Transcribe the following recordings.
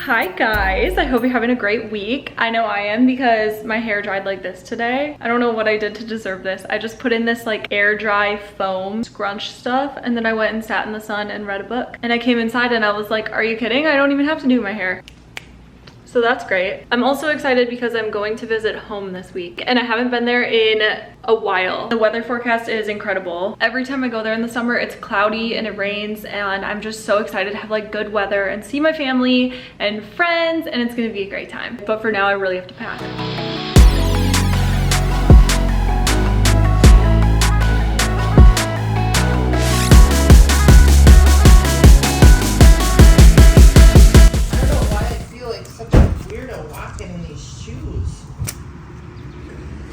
Hi guys, I hope you're having a great week. I know I am because my hair dried like this today. I don't know what I did to deserve this. I just put in this like air dry foam scrunch stuff and then I went and sat in the sun and read a book. And I came inside and I was like, are you kidding? I don't even have to do my hair. So that's great. I'm also excited because I'm going to visit home this week and I haven't been there in a while. The weather forecast is incredible. Every time I go there in the summer, it's cloudy and it rains and I'm just so excited to have like good weather and see my family and friends, and it's gonna be a great time. But for now, I really have to pack.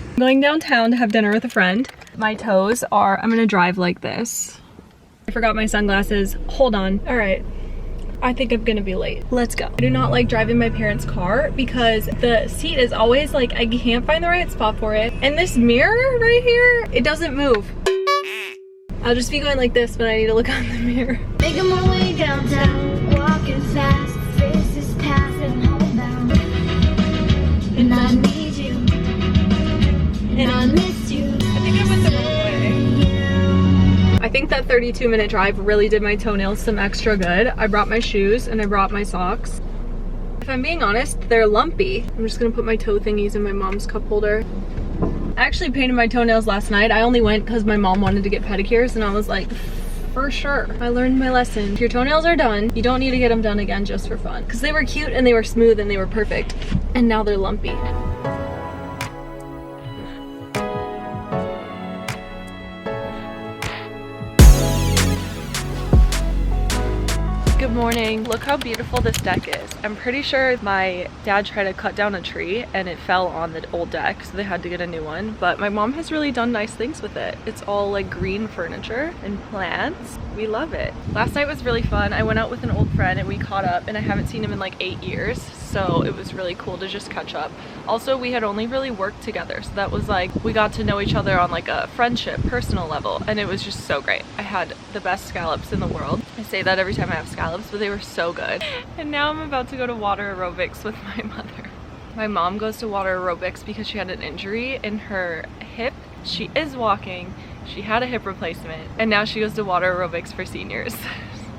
I'm going downtown to have dinner with a friend. My toes are, I'm gonna drive like this. I forgot my sunglasses. Hold on. All right. I think I'm gonna be late. Let's go. I do not like driving my parents' car because the seat is always like, I can't find the right spot for it. And this mirror right here, it doesn't move. I'll just be going like this when I need to look on the mirror. Making my way downtown, walking fast, faces passing homebound. And I need you. And I miss you. I think I went the wrong way. I think that 32-minute drive really did my toenails some extra good. I brought my shoes and I brought my socks. If I'm being honest, they're lumpy. I'm just gonna put my toe thingies in my mom's cup holder. I actually painted my toenails last night. I only went because my mom wanted to get pedicures and I was like, for sure. I learned my lesson. If your toenails are done, you don't need to get them done again just for fun. Because they were cute and they were smooth and they were perfect. And now they're lumpy. Good morning. Look how beautiful this deck is. I'm pretty sure my dad tried to cut down a tree and it fell on the old deck, so they had to get a new one. But my mom has really done nice things with it. It's all like green furniture and plants. We love it. Last night was really fun. I went out with an old friend and we caught up, and I haven't seen him in like 8 years. So it was really cool to just catch up. Also, we had only really worked together, so that was like, we got to know each other on like a friendship, personal level, and it was just so great. I had the best scallops in the world. I say that every time I have scallops, but they were so good. And now I'm about to go to water aerobics with my mother. My mom goes to water aerobics because she had an injury in her hip. She is walking, she had a hip replacement, and now she goes to water aerobics for seniors.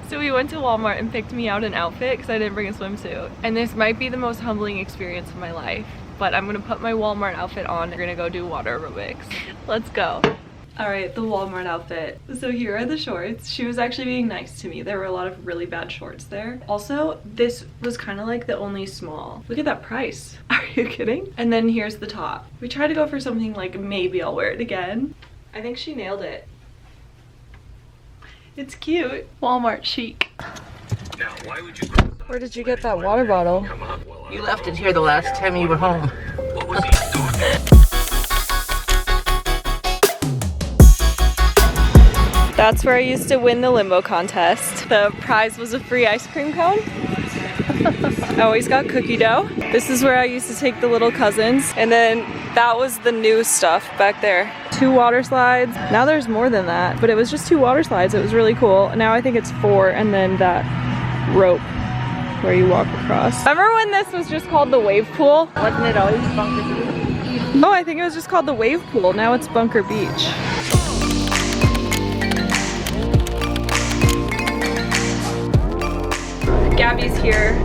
So we went to Walmart and picked me out an outfit because I didn't bring a swimsuit. And this might be the most humbling experience of my life, but I'm gonna put my Walmart outfit on. We're gonna go do water aerobics. Let's go. All right, the Walmart outfit. So here are the shorts. She was actually being nice to me. There were a lot of really bad shorts there. Also, this was kind of like the only small. Look at that price. Are you kidding? And then here's the top. We tried to go for something like maybe I'll wear it again. I think she nailed it. It's cute. Walmart chic. Now, why would you? Where did you get that water bottle? You left it here the last time you were home. What was he doing? That's where I used to win the limbo contest. The prize was a free ice cream cone. I always got cookie dough. This is where I used to take the little cousins. And then that was the new stuff back there. 2 water slides. Now there's more than that, but it was just 2 water slides. It was really cool. Now I think it's 4, and then that rope where you walk across. Remember when this was just called the wave pool? Wasn't it always Bunker Beach? No, I think it was just called the wave pool. Now it's Bunker Beach. Gabby's here.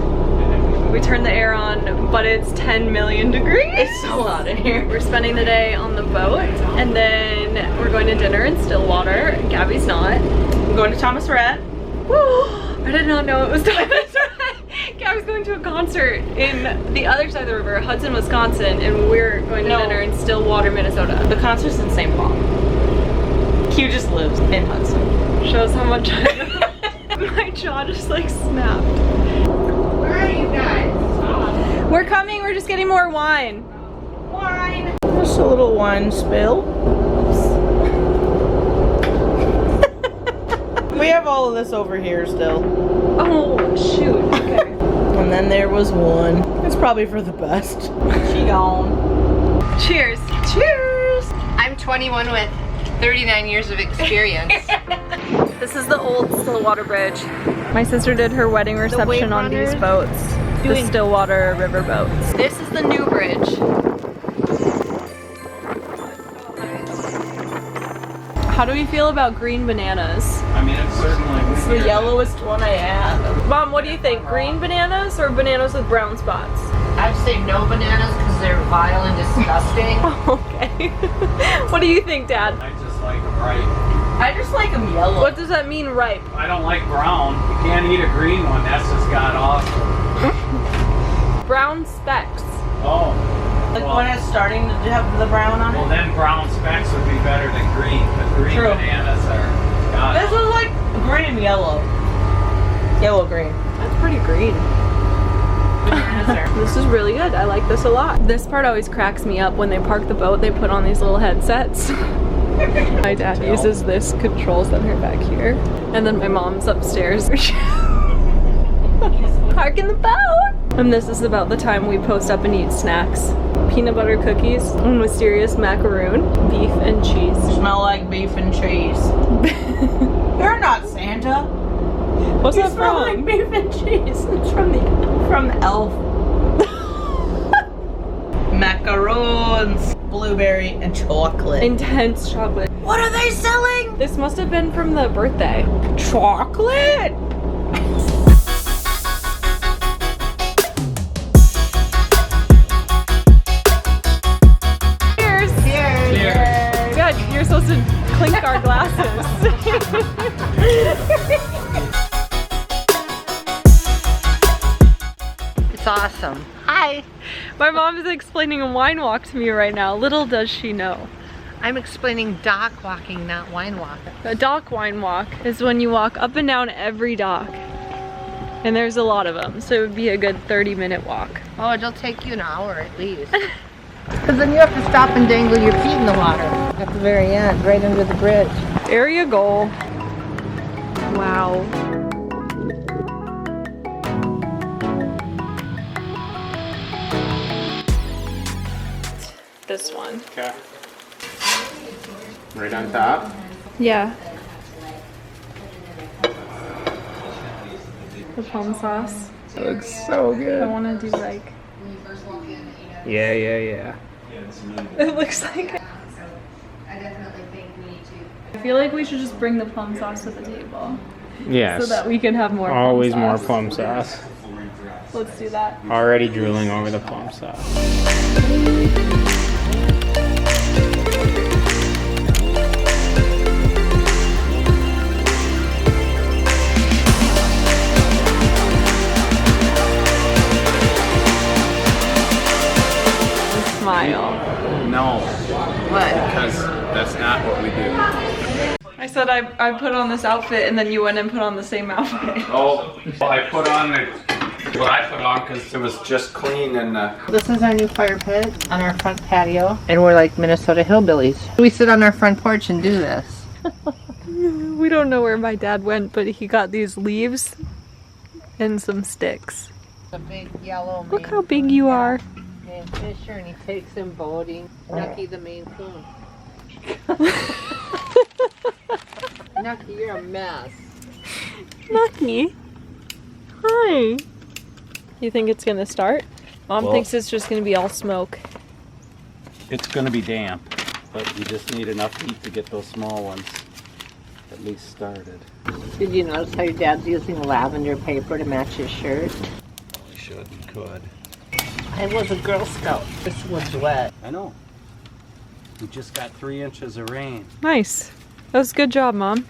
We turned the air on, but it's 10 million degrees. It's so hot in here. We're spending the day on the boat, and then we're going to dinner in Stillwater. Gabby's not. We're going to Thomas Rhett. Woo! I did not know it was Thomas Rhett. Gabby's going to a concert in the other side of the river, Hudson, Wisconsin, and we're going to dinner in Stillwater, Minnesota. The concert's in St. Paul. Q just lives in Hudson. Shows how much my jaw just like snapped. Where are you guys? We're coming, we're just getting more wine. Wine. Just a little wine spill. We have all of this over here still. Oh, shoot, okay. And then there was one. It's probably for the best. She gone. Cheers. Cheers. I'm 21 with 39 years of experience. This is the old Stillwater Bridge. My sister did her wedding reception on these boats. the Stillwater riverboats. This is the new bridge. How do we feel about green bananas? I mean, it's certainly It's the yellowest one I had. Mom, what do you think? Green bananas or bananas with brown spots? I'd say no bananas because they're vile and disgusting. Okay. What do you think, Dad? I just like them ripe. I just like them yellow. What does that mean, ripe? I don't like brown. You can't eat a green one. That's just god awful. Brown specks. Oh. Like when it's starting to have the brown on Well, it. then brown specks would be better than green, but green True. bananas are god This is like green and yellow. Yellow green. That's pretty green. This is really good. I like this a lot. This part always cracks me up. When they park the boat, they put on these little headsets. My dad uses this control center back here. And then my mom's upstairs. Parking the boat! And this is about the time we post up and eat snacks. Peanut butter cookies, and mysterious macaroon, beef and cheese. Smell like beef and cheese. You're not Santa. What's You that smell from? like beef and cheese. It's from Elf. Macaroons, blueberry, and chocolate. Intense chocolate. What are they selling? This must have been from the birthday. Chocolate? Cheers! Cheers. Good, you're supposed to clink our glasses. It's awesome. Hi. My mom is explaining a wine walk to me right now. Little does she know. I'm explaining dock walking, not wine walk. A dock wine walk is when you walk up and down every dock. And there's a lot of them, so it would be a good 30-minute walk. Oh, it'll take you an hour at least. Because then you have to stop and dangle your feet in the water at the very end, right under the bridge. Area goal. Wow. This one. Okay. Right on top. Yeah. The plum sauce. That looks so I good. want to do like. Yeah, yeah, yeah. It looks like. I feel like we should just bring the plum sauce to the table Yes. so that we can have more. Always plum more sauce. plum sauce. Let's do that. Already drooling over the plum sauce. Smile. No, What? because that's not what we do. I said I put on this outfit and then you went and put on the same outfit. Oh, I put on what I put on because it was just clean and This is our new fire pit on our front patio. And we're like Minnesota hillbillies. We sit on our front porch and do this. We don't know where my dad went, but he got these leaves and some sticks. A big yellow Look how big you are. man fisher, and he takes him boating. Nucky the Maine Coon. Nucky, you're a mess. Nucky. Hi. You think it's gonna start? Mom Well- thinks it's just gonna be all smoke. it's going to be damp, but you just need enough heat to get those small ones at least started. Did you notice how your dad's using lavender paper to match his shirt? You should, you could. I was a Girl Scout. This was wet. I know. We just got 3 inches of rain. Nice. That was a good job, Mom.